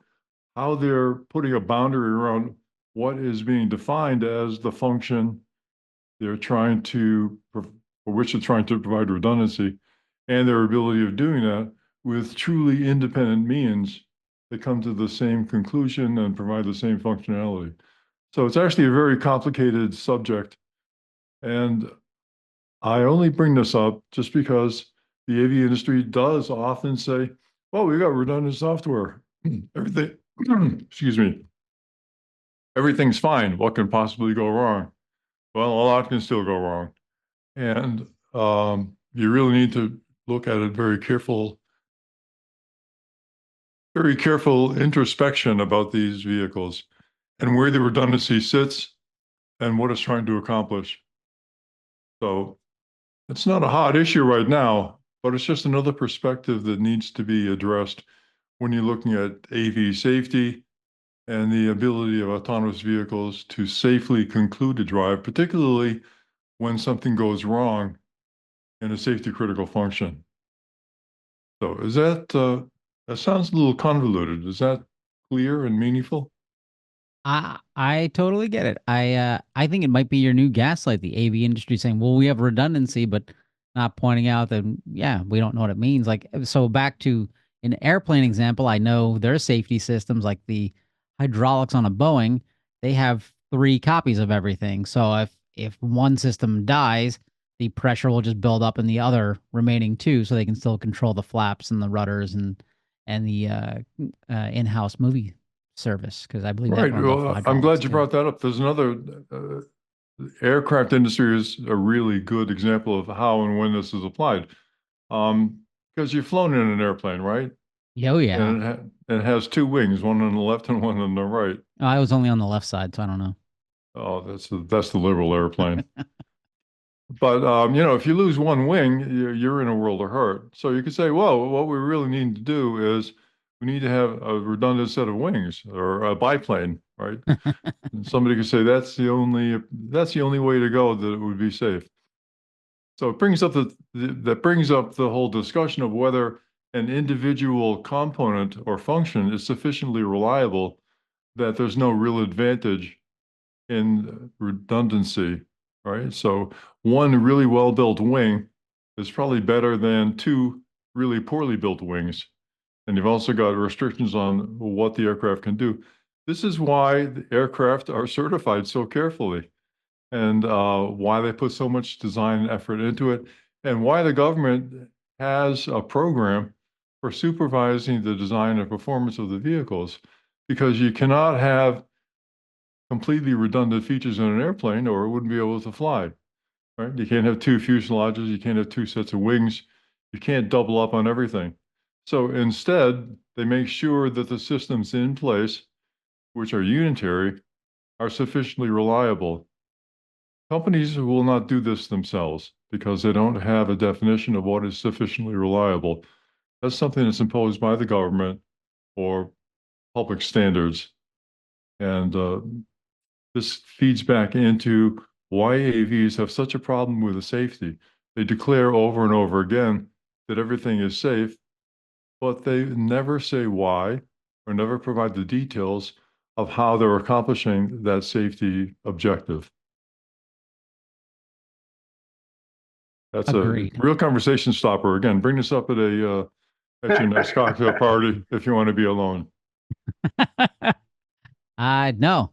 C: how they're putting a boundary around what is being defined as the function they're trying to, for which they're trying to provide redundancy, and their ability of doing that with truly independent means that come to the same conclusion and provide the same functionality. So it's actually a very complicated subject. And I only bring this up just because the AV industry does often say, well, we got redundant software. Everything, excuse me, everything's fine. What can possibly go wrong? Well, a lot can still go wrong. And you really need to look at it very careful introspection about these vehicles. and where the redundancy sits and what it's trying to accomplish. So it's not a hot issue right now, but it's just another perspective that needs to be addressed when you're looking at AV safety and the ability of autonomous vehicles to safely conclude a drive, particularly when something goes wrong in a safety critical function. So is that, that sounds a little convoluted. Is that clear and meaningful?
A: I totally get it. I think it might be your new gaslight, the AV industry saying, well, we have redundancy, but not pointing out that, yeah, we don't know what it means. Like, so back to an airplane example, I know their safety systems, like the hydraulics on a Boeing, they have 3 copies of everything. So if one system dies, the pressure will just build up in the other remaining 2, so they can still control the flaps and the rudders and the in-house movie service, because I believe that
C: Right.
A: runs off of
C: Well, I'm
A: hydraulics
C: glad you
A: too.
C: brought that up. There's another aircraft industry is a really good example of how and when this is applied. Because you've flown in an airplane, right?
A: Oh yeah.
C: And it has 2 wings, one on the left and one on the right.
A: Oh, I was only on the left side, so I don't know.
C: Oh, that's the liberal airplane. But you know, if you lose one wing, you're in a world of hurt. So you could say, well, what we really need to do is we need to have a redundant set of wings or a biplane, right? And somebody could say that's the only way to go that it would be safe. So it brings up that brings up the whole discussion of whether an individual component or function is sufficiently reliable that there's no real advantage in redundancy, right? So one really well-built wing is probably better than 2 really poorly built wings. And you've also got restrictions on what the aircraft can do. This is why the aircraft are certified so carefully and why they put so much design and effort into it, and why the government has a program for supervising the design and performance of the vehicles, because you cannot have completely redundant features in an airplane or it wouldn't be able to fly, right? You can't have 2 fuselages, you can't have 2 sets of wings, you can't double up on everything. So instead, they make sure that the systems in place, which are unitary, are sufficiently reliable. Companies will not do this themselves because they don't have a definition of what is sufficiently reliable. That's something that's imposed by the government or public standards. And this feeds back into why AVs have such a problem with the safety. They declare over and over again that everything is safe, but they never say why or never provide the details of how they're accomplishing that safety objective. That's a
A: Agreed.
C: real conversation stopper. Again, bring this up at your next cocktail party if you want to be alone.
A: No,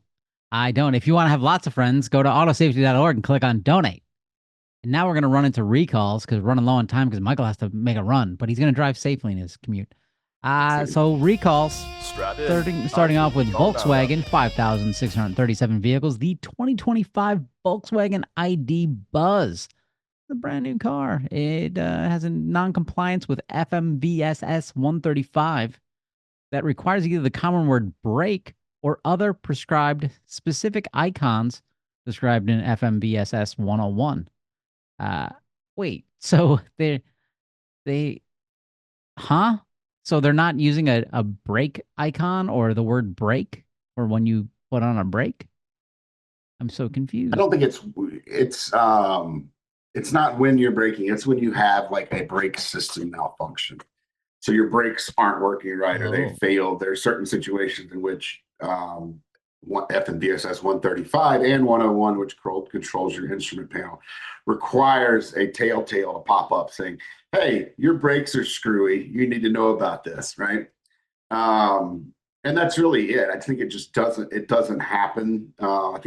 A: I don't. If you want to have lots of friends, go to autosafety.org and click on donate. And now we're going to run into recalls because we're running low on time because Michael has to make a run, but he's going to drive safely in his commute. So recalls, starting off with Volkswagen, 5,637 vehicles. The 2025 Volkswagen ID Buzz, the brand new car. It has a non-compliance with FMVSS 135 that requires either the common word brake or other prescribed specific icons described in FMVSS 101. Wait, so they, huh? So they're not using a brake icon or the word brake or when you put on a brake? I'm so confused.
B: I don't think it's not when you're braking, it's when you have like a brake system malfunction. So your brakes aren't working right or they failed. There are certain situations in which FMVSS 135 and 101, which controls your instrument panel, requires a telltale to pop up saying, hey, your brakes are screwy. You need to know about this, right? And that's really it. I think it just doesn't happen. I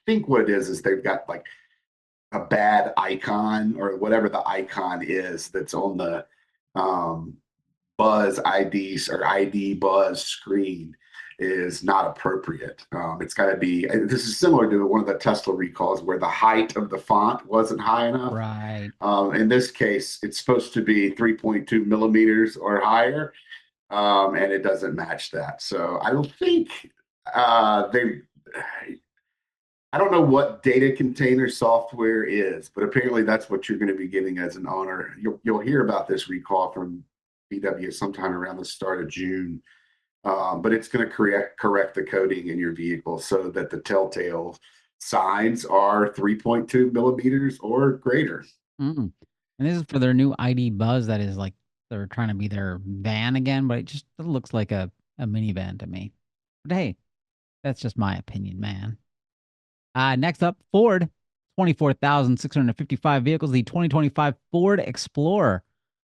B: think what it is they've got like a bad icon or whatever the icon is that's on the Buzz IDs or ID Buzz screen is not appropriate. It's got to be, this is similar to one of the Tesla recalls where the height of the font wasn't high enough.
A: Right.
B: In this case, it's supposed to be 3.2 millimeters or higher, and it doesn't match that. So I don't think they I don't know what data container software is, but apparently that's what you're going to be getting as an owner. You'll hear about this recall from VW sometime around the start of June. But it's going to correct the coding in your vehicle so that the telltale signs are 3.2 millimeters or greater.
A: Mm. And this is for their new ID Buzz that is like they're trying to be their van again, but it looks like a minivan to me. But hey, that's just my opinion, man. Next up, Ford, 24,655 vehicles, the 2025 Ford Explorer.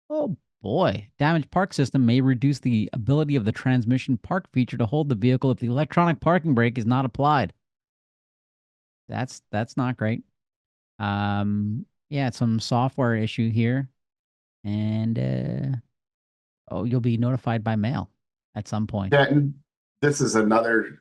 A: Oh boy, damaged park system may reduce the ability of the transmission park feature to hold the vehicle if the electronic parking brake is not applied. That's not great. Yeah, it's some software issue here, and oh, you'll be notified by mail at some point.
B: Yeah, and this is another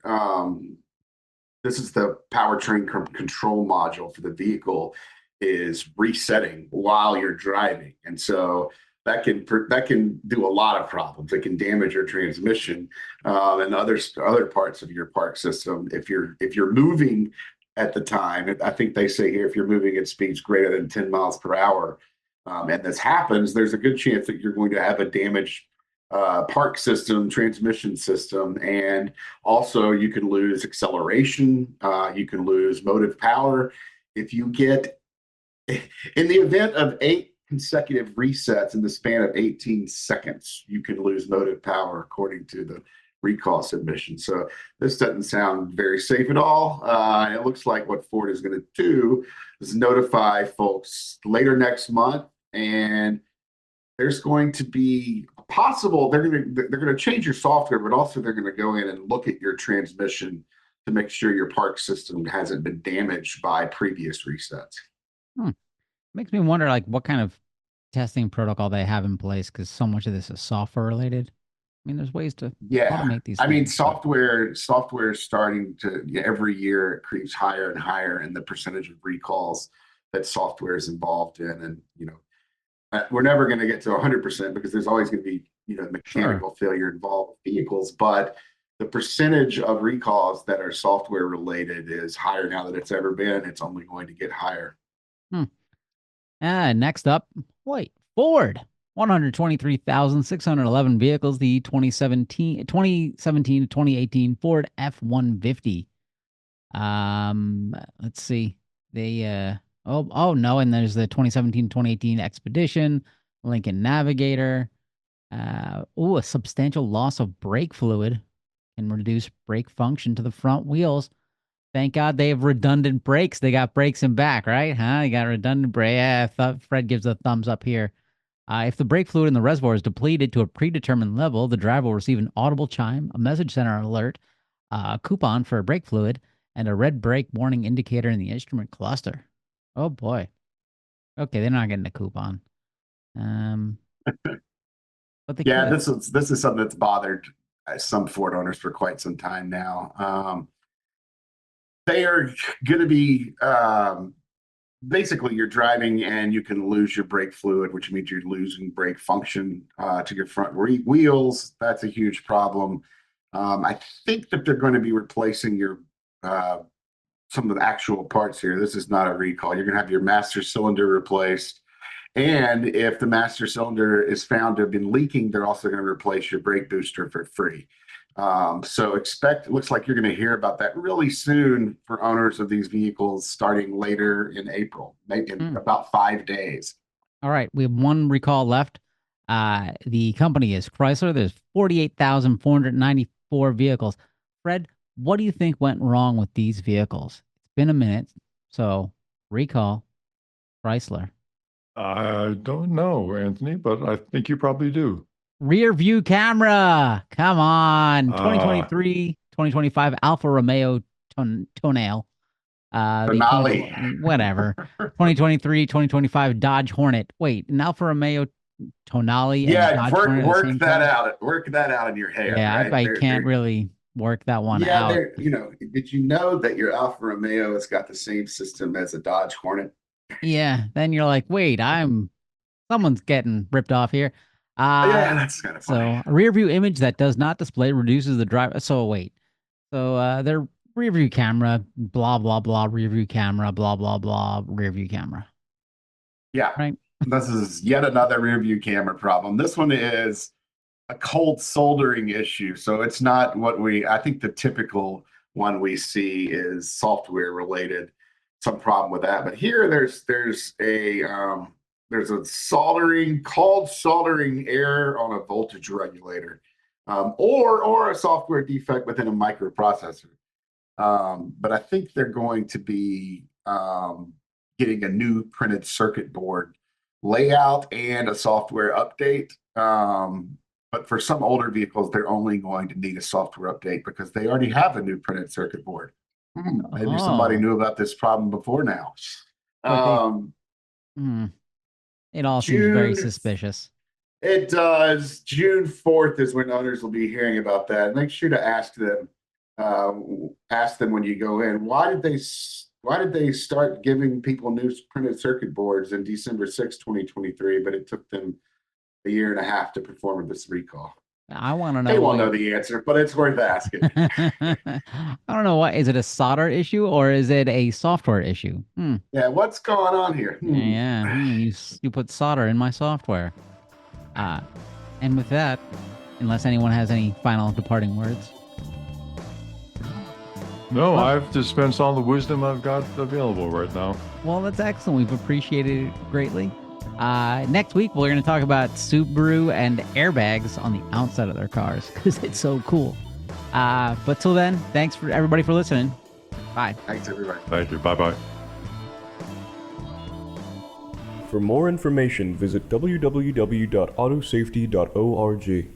B: this is the powertrain control module for the vehicle is resetting while you're driving. And so that can do a lot of problems. It can damage your transmission and other parts of your park system. If you're moving at the time, I think they say here if you're moving at speeds greater than 10 miles per hour, and this happens, there's a good chance that you're going to have a damaged park system, transmission system, and also you can lose acceleration. You can lose motive power. If you get, in the event of 8 consecutive resets in the span of 18 seconds, you can lose motive power according to the recall submission. So this doesn't sound very safe at all. It looks like what Ford is going to do is notify folks later next month, and there's going to be possible they're going to change your software, but also they're going to go in and look at your transmission to make sure your park system hasn't been damaged by previous resets.
A: Makes me wonder, like, what kind of testing protocol they have in place, because so much of this is software related. I mean, there's ways to automate these
B: I mean,
A: things.
B: software is starting to every year it creeps higher and higher in the percentage of recalls that software is involved in, and we're never going to get to 100% because there's always going to be mechanical failure involved with vehicles, but the percentage of recalls that are software related is higher now than it's ever been. It's only going to get higher.
A: Next up, Ford, 123,611 vehicles, the 2017 to 2018 Ford F-150. Let's see. They oh no, and there's the 2017-2018 Expedition, Lincoln Navigator. A substantial loss of brake fluid can reduce brake function to the front wheels. Thank God they have redundant brakes. They got brakes in back, right? They got redundant brake. Yeah, I thought Fred gives a thumbs up here. If the brake fluid in the reservoir is depleted to a predetermined level, the driver will receive an audible chime, a message center alert, a coupon for brake fluid, and a red brake warning indicator in the instrument cluster. Oh boy. Okay, they're not getting a coupon. But they
B: Yeah,
A: could.
B: this is something that's bothered some Ford owners for quite some time now. They are going to be basically you're driving and you can lose your brake fluid, which means you're losing brake function to your front wheels. That's a huge problem. I think that they're going to be replacing your some of the actual parts here. This is not a recall. You're going to have your master cylinder replaced. And if the master cylinder is found to have been leaking, they're also going to replace your brake booster for free. So it looks like you're going to hear about that really soon for owners of these vehicles starting later in April, in about 5 days.
A: All right, we have one recall left. The company is Chrysler. There's 48,494 vehicles. Fred, what do you think went wrong with these vehicles? It's been a minute, so recall Chrysler.
C: I don't know, Anthony, but I think you probably do.
A: Rear view camera. Come on. 2023, 2025 Alfa Romeo Tonale. Whatever. 2023, 2025 Dodge Hornet. Wait, an Alfa Romeo Tonale.
B: Yeah, work that out. Work that out in your head.
A: Yeah,
B: right?
A: I can't really work that one out.
B: Did you know that your Alfa Romeo has got the same system as a Dodge Hornet?
A: Yeah, then you're like, wait, someone's getting ripped off here.
B: Yeah, that's kind of funny.
A: So a rear view image that does not display reduces the driver. So wait, So their rear view camera, blah blah blah, rear view camera, blah blah blah, rear view camera.
B: Yeah.
A: Right.
B: This is yet another rear view camera problem. This one is a cold soldering issue. So it's not what I think the typical one we see is software related, some problem with that. But here there's a cold soldering error on a voltage regulator, or a software defect within a microprocessor. But I think they're going to be getting a new printed circuit board layout and a software update. But for some older vehicles, they're only going to need a software update because they already have a new printed circuit board. Maybe somebody knew about this problem before now.
A: It all seems very suspicious.
B: It does. June 4th is when owners will be hearing about that. Make sure to ask them when you go in, why did they start giving people new printed circuit boards in December 6, 2023, but it took them a year and a half to perform this recall?
A: I want to know.
B: They won't know the answer, but it's worth asking.
A: I don't know what. Is it a solder issue or is it a software issue?
B: Yeah, what's going on here?
A: Yeah, you put solder in my software. And with that, unless anyone has any final departing words.
C: No, I've dispensed all the wisdom I've got available right now.
A: Well, that's excellent. We've appreciated it greatly. Next week, we're going to talk about Subaru and airbags on the outside of their cars because it's so cool. But till then, thanks for everybody for listening. Bye.
B: Thanks, everybody.
C: Thank you. Bye-bye.
D: For more information, visit www.autosafety.org.